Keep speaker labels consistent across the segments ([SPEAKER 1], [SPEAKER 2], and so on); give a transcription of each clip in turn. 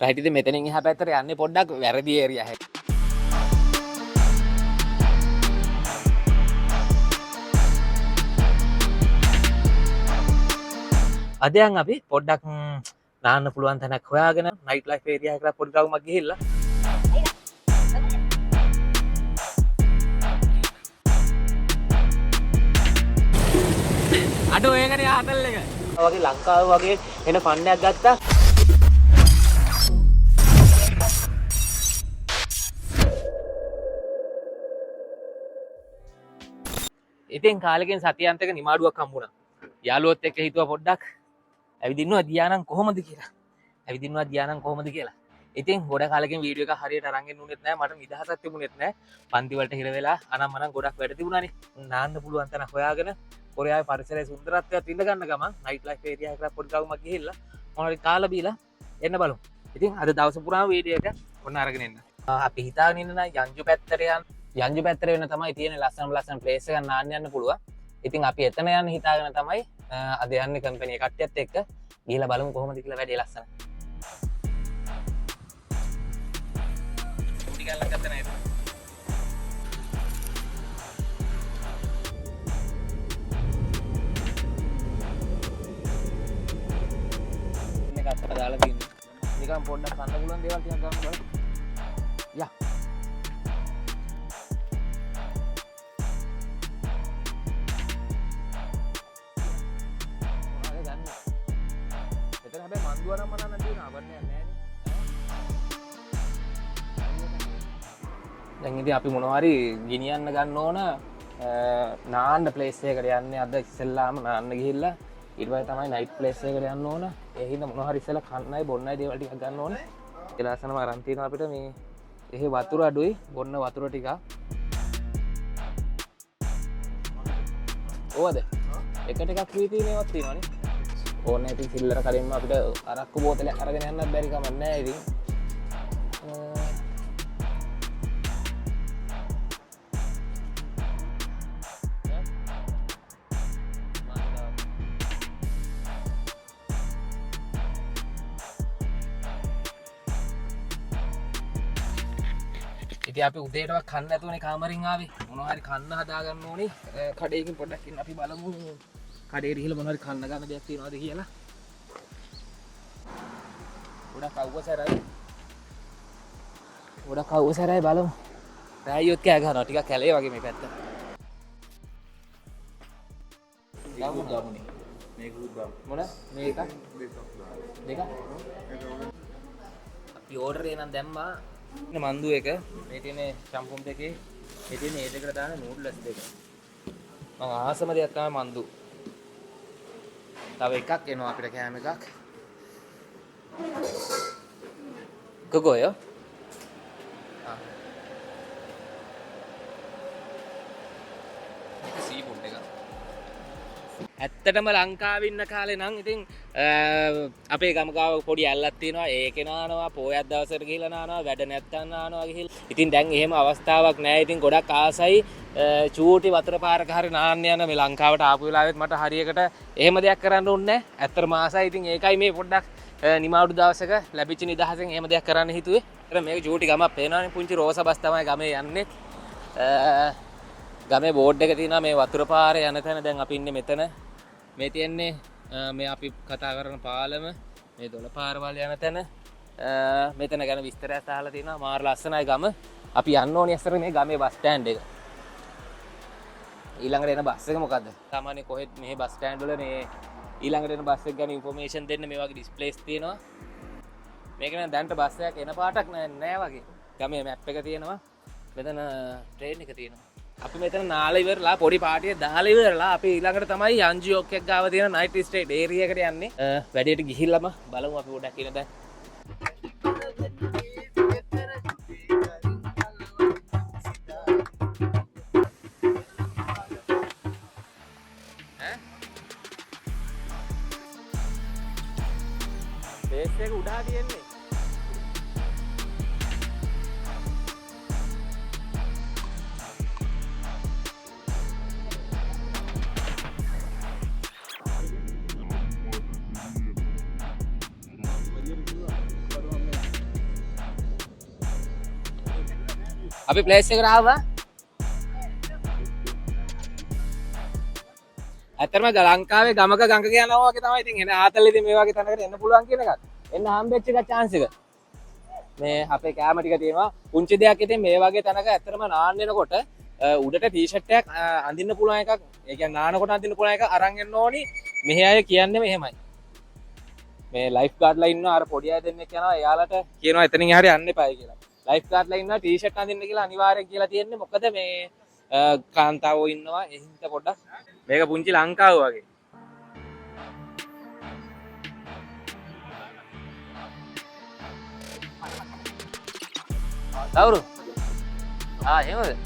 [SPEAKER 1] Right ඉතින් මෙතනින් එහා පැත්තට යන්නේ පොඩ්ඩක් වැරදි ඒරියා එක. අදයන් අපි පොඩ්ඩක් නාන්න පුළුවන් තැනක් හොයාගෙන නයිට් ලයිෆ් ඒරියා එකට පොඩි ගවුමක් ගිහිල්ලා අඩෝ ඒකනේ හතල් එක. වගේ ලංකාව වගේ එන ෆන් එකක් ගත්තා. ඉතින් කාලෙකින් සතියන්තක නිමාඩුවක් හම්බුණා. යාළුවොත් එක්ක හිතුවා පොඩ්ඩක් ඇවිදින්නවා ධානයන් කොහොමද කියලා. ඇවිදින්නවා ධානයන් කොහොමද කියලා. ඉතින් ගොඩ කාලෙකින් වීඩියෝ එක හරියට අරන් එන්න උනේත් නැහැ. මට නිදහසක් තිබුණෙත් නැහැ. පන්ති වලට හිර වෙලා අනම්මනම් ගොඩක් වැඩ තිබුණානේ. නාන්න පුළුවන් තැන හොයාගෙන කොරියාවේ පරිසරයේ සුන්දරත්වයත් විඳ ගන්න ගමන් නයිට් ලයිෆ් ඒරියා එකට පොඩි ගවුමක් ගිහිල්ලා මොනවාරි කාලා බීලා එන්න බලමු. ඉතින් අද දවස් පුරාම වීඩියෝ එක ඔන්න අරගෙන එන්න. අපි හිතාගෙන ඉන්න යංජු පැත්තට යංජු පැත්තට වෙන තමයි තියෙන ලස්සන ප්ලේස් එකක් නාන්න යන්න පුළුවන්. ඉතින් අපි එතන යන්න හිතාගෙන තමයි අද යන්නේ කම්පැනි කට්ටියත් එක්ක. ගිහලා බලමු කොහොමද කියලා වැඩේ ලස්සන. ටුටි ගල්ලක් ගත්ත නේද? මේක අතට දාලා තියෙන්නේ. නිකන් පොඩ්ඩක් කන්න පුළුවන් දේවල් ටිකක් ගන්න බලන්න. යා. දැන් ඉතින් අපි මොනවා හරි ගෙනියන්න ගන්න ඕන නාන්න ප්ලේස් එකකට යන්නේ අද ඉස්සෙල්ලාම නාන්න ගිහිල්ලා ඊට පස්සේ තමයි නයිට් ප්ලේස් එකකට යන්න ඕන. ඒ හින්දා මොනවා හරි ඉස්සෙල්ලා කන්නයි බොන්නයි දේවල් ටිකක් ගන්න ඕන. ඒ ලස්සනම අරන් තියෙනවා අපිට මේ එහෙ වතුර අඩුයි බොන්න වතුර ටික. ඕවද? එක ටිකක් වී තියෙනේවත් තියෙනවනේ. ඕනේ ඉතින් සිල්ලර කලින්ම අපිට අරක්කු බෝතලයක් අරගෙන යන්නත් බැරි කමක් නැහැ ඉතින්. ඉතින් අපි උදේටවත් කන්න නැතුවනේ කාමරින් ආවේ. මොනවා හරි කන්න හදා ගන්න ඕනේ. කඩේකින් පොඩ්ඩක් ඉන්න අපි බලමු. කඩේ ගිහලා මොනවා හරි කන්න ගන්න දෙයක් තියෙනවද කියලා. ගොඩක් අවුවසරයි. ගොඩක් අවුවසරයි බලමු. රායියොත් කෑ ගහනවා ටිකක් කැලේ වගේ මේ පැත්ත. ගමුනේ. මේක උද්දම්. මොන? මේක දෙක. අපි ඕඩර් එකක් දැම්මා. මන්දු එක මේ තියෙන්නේ චම්පුම් දෙකේ මේ තියෙන්නේ ඒ දෙකට දාන නූඩ්ලස් දෙක. මම ආසම දෙයක් තමයි මන්දු. තව එකක් එනවා අපිට කෑම එකක්. කොගොය? සීෆුඩ් එක. ඇත්තටම ලංකාවේ ඉන්න කාලේ නම් ඉතින් අපේ ගමකාව පොඩි ඇල්ලක් තියෙනවා ඒකේ නානවා පොයක් දවසට ගිහලා නානවා වැඩ නැත්තම් නානවා ගිහලා. ඉතින් දැන් එහෙම අවස්ථාවක් නැහැ. ඉතින් ගොඩක් ආසයි චූටි වතුර පාරක හරි නාන්න යන මේ ලංකාවට ආපු වෙලාවෙත් මට හරියකට එහෙම දෙයක් කරන්න ඕනේ නැහැ. ඇත්තටම ආසයි. ඉතින් ඒකයි මේ පොඩ්ඩක් නිමාඩු දවසක ලැබිච්ච නිදහසෙන් එහෙම දෙයක් කරන්න හිතුවේ. ඒතර මේක චූටි ගමක් පේනවනේ පුංචි රෝස බස් තමයි ගමේ යන්නේ. ගමේ බෝඩ් එක තියෙනවා මේ වතුර පාරේ යන තැන. දැන් අපි ඉන්නේ මෙතන. මේ තියෙන්නේ මේ අපි කතා කරන පාලම මේ දොළ පාරවල් යන තැන. මෙතන ගැන විස්තරයක් අහලා තියෙනවා. මාර ලස්සනයි ගම. අපි යන්න ඕනේ ඉස්සර මේ ගමේ බස් ස්ටෑන්ඩ් එක. ඊළඟට එන බස් එක මොකද්ද? සාමාන්‍ය කොහෙත් මේ බස් ස්ටෑන්ඩ් වල මේ ඊළඟට එන බස් එක ගැන ඉන්ෆෝමේෂන් දෙන්න මේ වගේ ඩිස්ප්ලේස් තියෙනවා. මේක නම් දැන්ට බස් එකක් එන පාටක් නෑ වගේ. ගමේ මැප් එක තියෙනවා. මෙතන ට්‍රේන් එක තියෙනවා. අපි මෙතන නාලා ඉවරලා පොඩි පාටිය දාලා ඉවරලා අපි ඊළඟට තමයි යන්ජියොක් එක ගාව තියෙන නයිට් ස්ටේට් ඒරියා එකට යන්නේ. වැඩේට ගිහිල්ලාම බලමු අපි පොඩක් ඉන්න දැන්. බේස් එක උඩහා තියෙන්නේ. අපි ප්ලේස් එකට ආවා. ඇත්තටම ලංකාවේ ගමක ගඟක යනවා වගේ තමයි. ඉතින් එන ආතල්ලේදී මේ වගේ තැනකට එන්න පුළුවන් කියන එකත්. එන්න හම්බෙච්ච එක chance එක. මේ අපේ කැම ටික තියෙනවා. පුංචි දෙයක් ඉතින් මේ වගේ තැනක ඇත්තටම නාන්න එනකොට උඩට ටී-ෂර්ට් එකක් අඳින්න පුළුවන් එකක්. ඒ කියන්නේ නානකොට අඳින්න පුළුවන් එක අරන් එන්න ඕනි. මෙහි අය කියන්නේ මෙහෙමයි. මේ ලයිෆ් ගාඩ්ලා ඉන්නවා අර පොඩි අය දෙන්නෙක් යනවා එයාලට කියනවා එතනින් හරිය යන්න එපායි කියලා. ලයිෆ් ගාඩ්ලා ඉන්නවා ටී-ෂර්ට් අඳින්න කියලා අනිවාර්යෙන් කියලා තියෙන්නේ. මොකද මේ කාන්තාවෝ ඉන්නවා ඒ හින්දා පොඩ්ඩක් මේක පුංචි ලංකාව වගේ. කවුරු? එහෙමද?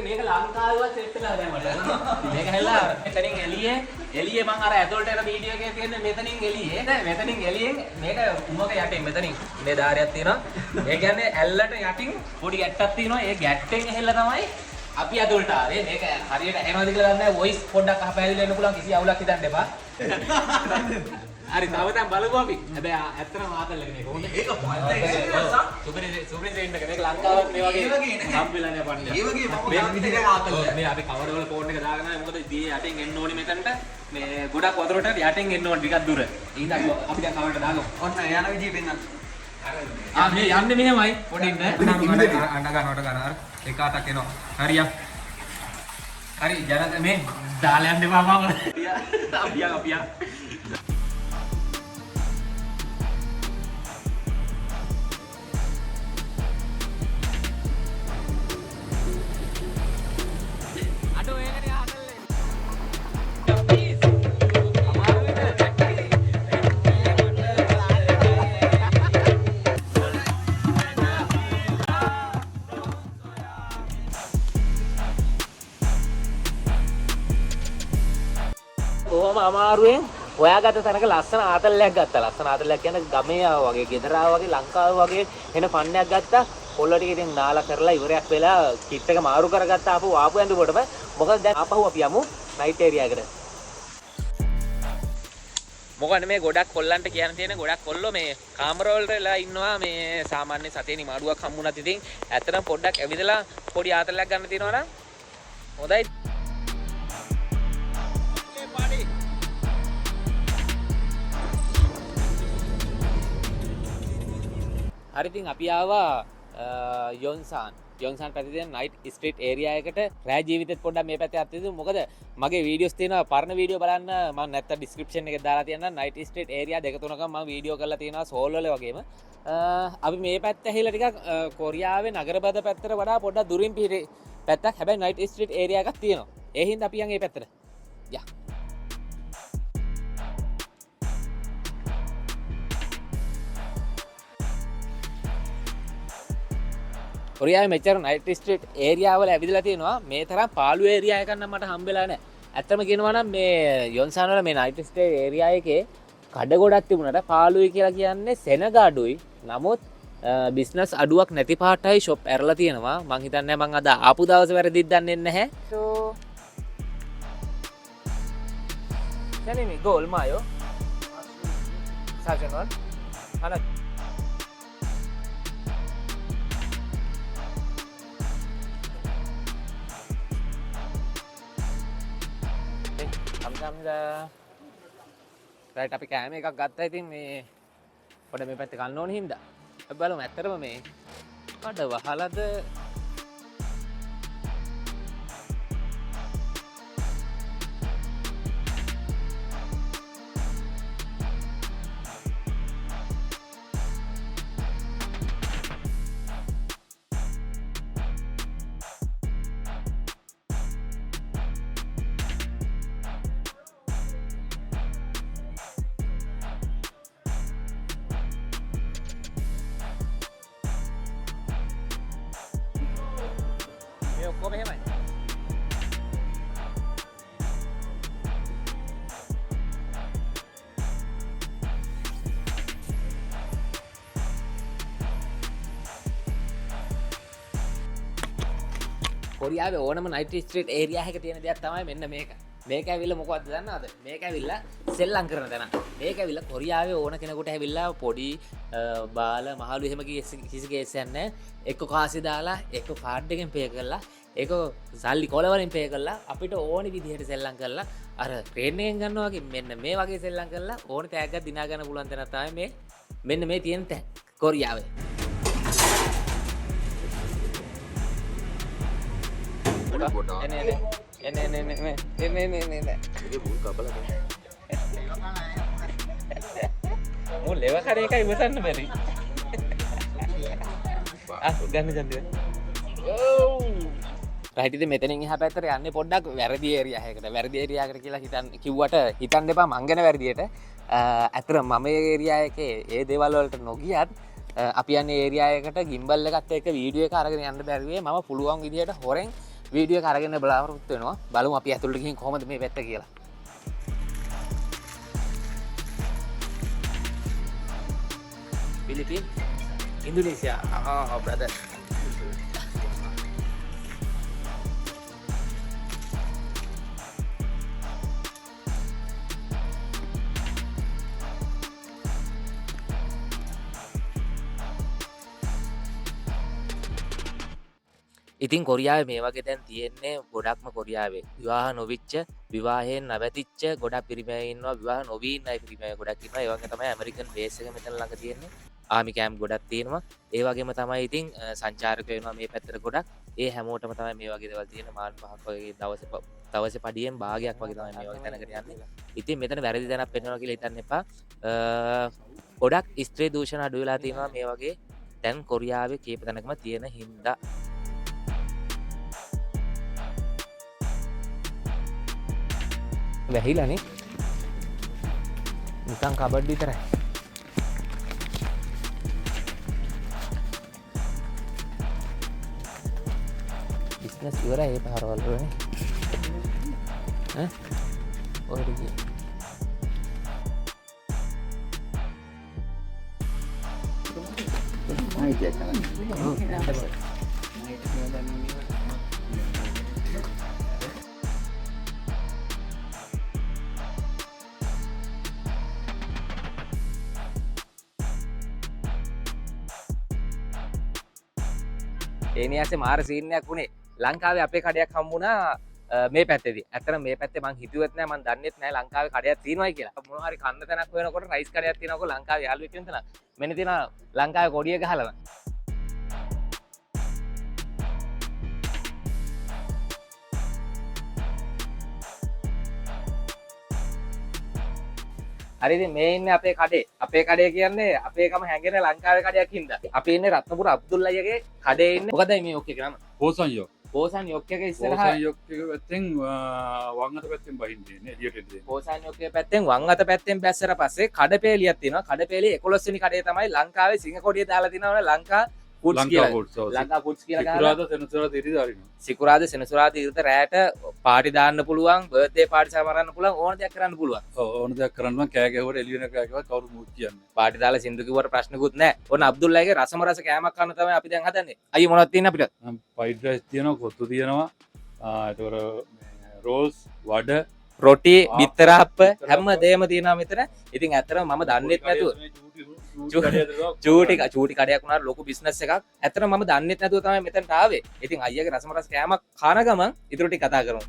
[SPEAKER 1] මේක ලංකාවේවත් සෙට් වෙලා දැන් මට. මේක හැල්ලා මෙතනින් එළියේ මම අර ඇතුළට එන වීඩියෝ එකේ තියෙන මෙතනින් එළියේ නෑ මෙතනින් එළියෙන් මේක උමක යටින් මෙතනින් මේ ධාරයක් තියෙනවා. ඒ කියන්නේ ඇල්ලට යටින් පොඩි ගැට්ටක් තියෙනවා. ඒ ගැට්ටෙන් ඇහෙල්ල තමයි අපි ඇතුළට ආවේ. මේක හරියට ඇහෙනවද කියලා දන්නේ නැහැ. වොයිස් පොඩ්ඩක් අහපැහැදිලි වෙන්න පුළුවන්. කිසි අවුලක් හිතන්න එපා. හරි තව දැන් බලමු අපි. හැබැයි ඇත්තටම ආතල්ලක මේක. හොඳ ඒක පොඩ්ඩක් සුපිරි සෙයින් එක මේක ලංකාවත් මේ වගේ හම්බෙලා නෑ පන්නේ. ඒ වගේ මම විදිහට ආතල්ල. මේ අපි කවර වල ෆෝන් එක දාගෙන ආවේ. මොකද දී යටින් එන්න ඕනි මෙතනට. මේ ගොඩක් වතුරට යටින් එන්න ඕනි ටිකක් දුර. ඊට අපි දැන් කවරට දාගමු. ඔන්න යන විදිහ පෙන්නන්න. මේ යන්නේ මෙහෙමයි. පොඩින් නෑ. අඬ ගන්නවට ගන්න. එක අතක් එනවා. හරියක්. හරි ජන මේ දාලා යන්න එපා මම. අපියා කොහොම අමාරුවෙන් හොයාගත්ත තැනක ලස්සන ආතල්ලයක් ගත්තා. ලස්සන ආතල්ලයක් කියන්නේ ගමේ ආවා වගේ, ගෙදර ආවා වගේ, ලංකාව වගේ එන ෆන්නයක් ගත්තා. පොල්ල ටික ඉතින් නාලා කරලා ඉවරයක් වෙලා කිට් එක මාරු කරගත්තා. ආපු ඇඳුමටම. මොකද දැන් ආපහු අපි යමු නයිට් ඒරියා එකට. මොකද මේ ගොඩක් කොල්ලන්ට කියන්න තියෙන ගොඩක් කොල්ලෝ මේ කාමරවලලා ඉන්නවා. මේ සාමාන්‍ය සතේ නිමාඩුවක් හම්බුණත් ඉතින් ඇත්තටම පොඩ්ඩක් ඇවිදලා පොඩි ආතල්ලයක් ගන්න තියෙනවා නම් හොඳයි. හරි ඉතින් අපි ආවා යොන්සන් පැත්තේ තියෙන නයිට් ස්ට්‍රීට් ඒරියා එකට. රෑ ජීවිතෙත් පොඩ්ඩක් මේ පැත්තේ අත්විඳිමු. මොකද මගේ වීඩියෝස් තියෙනවා පරණ වීඩියෝ බලන්න. මම නැත්තම් ඩිස්ක්‍රිප්ෂන් එකේ දාලා තියන්නම්. නයිට් ස්ට්‍රීට් ඒරියා දෙක තුනක මම වීඩියෝ කරලා තියෙනවා සෝල් වල වගේම. අපි මේ පැත්ත ඇහිලා ටිකක් කොරියාවේ නගරබද පැත්තට වඩා පොඩ්ඩක් දුරින් පිටේ පැත්තක්. හැබැයි නයිට් ස්ට්‍රීට් ඒරියා එකක් තියෙනවා. ඒ හින්දා අපි යන් මේ පැත්තට. යා කොරියාවේ මෙච්චර නයිට් ස්ට්‍රීට් ඒරියා වල ඇවිදලා තියෙනවා. මේ තරම් පාළු ඒරියා එකක් නම් මට හම්බෙලා නැහැ. ඇත්තම කියනවා නම් මේ යොන්සන් වල මේ නයිට් ස්ට්‍රීට් ඒරියා එකේ කඩ ගොඩක් තිබුණාට පාළුයි කියලා කියන්නේ සෙනග අඩුයි. නමුත් බිස්නස් අඩුවක් නැති පාටයි ෂොප් ඇරලා තියෙනවා. මං හිතන්නේ මං අද ආපු දවසේ වැරදිත් දන්නේ නැහැ. So Go, Mayo. Sergeant 1. Right අපි කෑම එකක් ගත්තා. ඉතින් මේ පොඩ මේ පැත්තේ කන්න ඕන හින්දා අපි බලමු ඇත්තටම මේ කඩ වහලද ඔක්කොම එහෙමයි. කොරියාවේ ඕනම නයිට් ස්ට්‍රීට් ඒරියා එකක තියෙන දෙයක් තමයි මෙන්න මේක. මේක ඇවිල්ලා මොකක්ද දන්නවද? මේක ඇවිල්ලා සෙල්ලම් කරන තැන. මේක ඇවිල්ලා කොරියාවේ ඕන කෙනෙකුට ඇවිල්ලා පොඩි බාල මහලු එහෙම කිසි කේසයක් නැහැ. එක්ක කාසි දාලා එක්ක කාඩ් එකෙන් පේ කරලා ඒක සල්ලි කොල වලින් පේ කරලා අපිට ඕනි විදිහට සෙල්ලම් කරලා අර ට්‍රේන් එකෙන් ගන්නවා වගේ මෙන්න මේ වගේ සෙල්ලම් කරලා ඕන තෑග්ගක් දිනා ගන්න පුළුවන් තැන තමයි මේ මෙන්න මේ තියෙන තැන් කොරියාවේ. මුල් ලෙව කරේ එකයි ඉවසන්න බැරි. ගන්න ජන්දිය. රයිට් ඉතින් මෙතනින් එහා පැත්තට යන්නේ පොඩ්ඩක් වැරදි ඒරියා එකකට. වැරදි ඒරියා එකට කියලා කිව්වට හිතන්න එපා මං ගැන වැරදියට. ඇත්තට මම ඒරියා එකේ ඒ දේවල් වලට නොගියත් අපි යන්නේ ඒරියා එකට ගිම්බල් එකත් එක්ක වීඩියෝ එක අරගෙන යන්න බැරිවේ. මම පුළුවන් විදිහට හොරෙන් වීඩියෝ එක අරගෙන බලාපොරොත්තු වෙනවා. බලමු අපි ඇතුළට ගිහින් කොහොමද මේ පැත්ත කියලා. Philippines, Indonesia. Oh, brother. ඉතින් කොරියාවේ මේ වගේ දැන් තියෙන්නේ ගොඩක්ම කොරියාවේ විවාහ නොවිච්ච විවාහයෙන් නැවතිච්ච ගොඩක් පිරිමියෝ ඉන්නවා විවාහ නොවී ඉන්න අය පිරිමියෝ ගොඩක් ඉන්නවා ඒ වගේ තමයි ඇමරිකන් බේස් එක මෙතන ළඟ තියෙන්නේ ආමි කැම්ප් ගොඩක් තියෙනවා ඒ වගේම තමයි ඉතින් සංචාරකයෝ වෙනවා මේ පැත්තට ගොඩක් ඒ හැමෝටම තමයි මේ වගේ දේවල් තියෙන මාන පහක් වගේ දවසේ පඩියෙන් භාගයක් වගේ තමයි මේ වගේ තැනකට යන්නේ ඉතින් මෙතන වැරදි දැනක් පෙන්වනවා කියලා හිතන්න එපා ගොඩක් ස්ත්‍රී දූෂණ අඩු වෙලා තියෙනවා මේ වගේ දැන් කොරියාවේ කීප තැනකම තියෙන හින්දා වැහිලානේ නිකන් කබඩ් විතරයි බිස්නස් ඉවරයි ඒ පාරවල් වලනේ ඈ ඔයද ගියේ ඒනියාසේ මාර සීනයක් වුණේ ලංකාවේ අපේ කඩයක් හම්බුණා මේ පැත්තේදී. ඇත්තට මේ පැත්තේ මං හිතුවෙත් නෑ මං දන්නෙත් නෑ ලංකාවේ කඩයක් තියෙනවයි කියලා. මොනවා හරි කන්න තැනක් හොයනකොට රයිස් කඩයක් තියෙනවකො ලංකාවේ යාළුවෙක් වෙන තැන. මෙන්න තියෙනවා ලංකාවේ කොඩිය ගහලා. හරි ඉතින් මේ ඉන්නේ අපේ කඩේ. අපේ කඩේ කියන්නේ අපේකම හැංගෙන ලංකාවේ කඩයක් හින්දා. අපි ඉන්නේ රත්නපුර අබ්දුල් අයියගේ කඩේ ඉන්නේ. මොකද මේ යොක් එක නම?
[SPEAKER 2] හෝසන්යෝ.
[SPEAKER 1] හෝසන් යොක් එක ඉස්සරහා.
[SPEAKER 2] හෝසන් යොක් එක පැත්තෙන් වම් අත පැත්තෙන් බහින්නේ නේ එළියට එන්නේ.
[SPEAKER 1] හෝසන් යොක් එක පැත්තෙන් වම් අත පැත්තෙන් බැස්සර පස්සේ කඩපේලියක් තියෙනවා. කඩපේලියේ 11 වෙනි කඩේ තමයි ලංකාවේ සිංහ කොඩිය දාලා තිනවනේ ලංකා ෆුඩ්ස් කියලා. ලංකා ෆුඩ්ස් කියලා ගහලා.
[SPEAKER 2] සිකුරාදා සෙනසුරාදා ඉරිදා අරිනවා.
[SPEAKER 1] සිකුරාදා සෙනසුරාදා ඉරිදා රැට පාටි දාන්න පුළුවන්, බර්ත්ඩේ පාටි සමරන්න පුළුවන්, ඕන දෙයක් කරන්න පුළුවන්.
[SPEAKER 2] ඔව් ඕන දෙයක් කරන්න නම් කෑ ගැහුවට එළිය වෙන කෑ ගැහුවත් කවුරු මුත් කියන්නේ.
[SPEAKER 1] පාටි දාලා සින්දු කිව්වට ප්‍රශ්නකුත් නැහැ. ඕන අබ්දුල්ලාගේ රසම රස කෑමක් කන්න තමයි අපි දැන් හදන්නේ. අයියෝ මොනවද තියෙන්නේ අපිට?
[SPEAKER 2] ෆ්‍රයිඩ් රයිස් තියෙනවා, කොත්තු තියෙනවා. එතකොට රෝල්ස්, වඩ,
[SPEAKER 1] රොටි, බිත්තර අප්ප හැම දෙයක්ම තියෙනවා මෙතන. ඉතින් ඇත්තටම මම දන්නෙත් නැතුව චූටි කඩයක් වුණාට ලොකු බිස්නස් එකක්. ඇත්තටම මම දන්නෙත් නැතුව තමයි මෙතනට ආවේ. ඉතින් අයියාගේ රසම රස කෑමක් කන ගමන් ඉතුරු ටික කතා කරමු.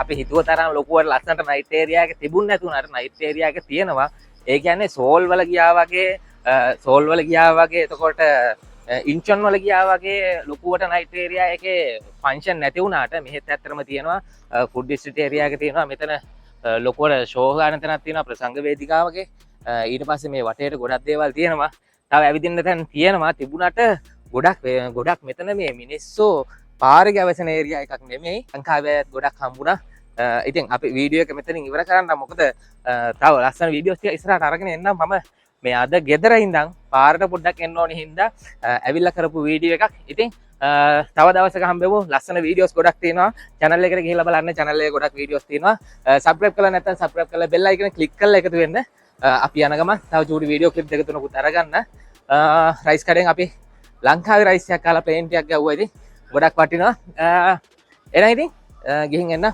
[SPEAKER 1] අපි හිතුව තරම් ලොකුවට ලස්සනට නයිට් ඒරියා එක තිබුණ නැතුණාට නයිට් ඒරියා එක තියෙනවා. ඒ කියන්නේ සෝල් වල ගියා වගේ එතකොට ඉන්චොන් වල ගියා වගේ ලොකුවට නයිට් ඒරියා එකේ ෆන්ක්ෂන් නැති වුණාට මෙහෙත් ඇත්තටම තියෙනවා ෆුඩ් ඩිස්ට්‍රික්ට් ඒරියා එක තියෙනවා. මෙතන ලොකුවට ෂෝ ගන්න තැනක් තියෙනවා ප්‍රසංග වේදිකාවක. ඊට පස්සේ මේ වටේට ගොඩක් දේවල් තියෙනවා. තව ඇවිදින්න තැන් තියෙනවා. තිබුණාට ගොඩක් මෙතන මේ මිනිස්සු පාරේ ගැවසෙන ඒරියා එකක් නෙමෙයි. ලංකාවේ ගොඩක් හම්බුණා. ඉතින් අපි වීඩියෝ එක මෙතනින් ඉවර කරන්න. මොකද තව ලස්සන වීඩියෝස් ටික ඉස්සරහට අරගෙන එන්නම්. මම මේ අද ගෙදර ඉඳන් පාරට පොඩ්ඩක් එන්න ඕනේ හින්දා ඇවිල්ලා කරපු වීඩියෝ එකක්. ඉතින් තව දවසක හම්බෙමු. ලස්සන වීඩියෝස් ගොඩක් තියෙනවා. channel එකට ගිහිල්ලා බලන්න. channel එකේ ගොඩක් වීඩියෝස් තියෙනවා. subscribe කරලා නැත්නම් subscribe කරලා bell icon click කරලා එකතු වෙන්න. අපි යන ගමන් තව චූටි වීඩියෝ clip දෙක තුනකුත් අරගන්න. රයිස් කඩෙන් අපි ලංකාවේ රයිස් එකක් කාලා ප්ලේන් ටිකක් ගැව්වා. ඉතින් ගොඩක් වටිනවා. එහෙනම් ඉතින් ගිහින් එන්න.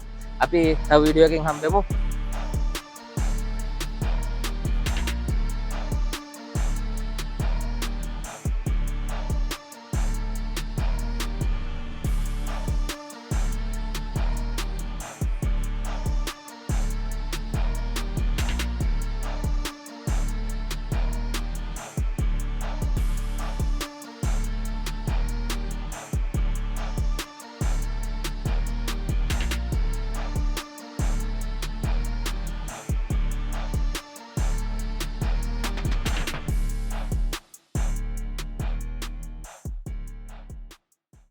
[SPEAKER 1] අපි තව වීඩියෝ එකකින් හම්බෙමු.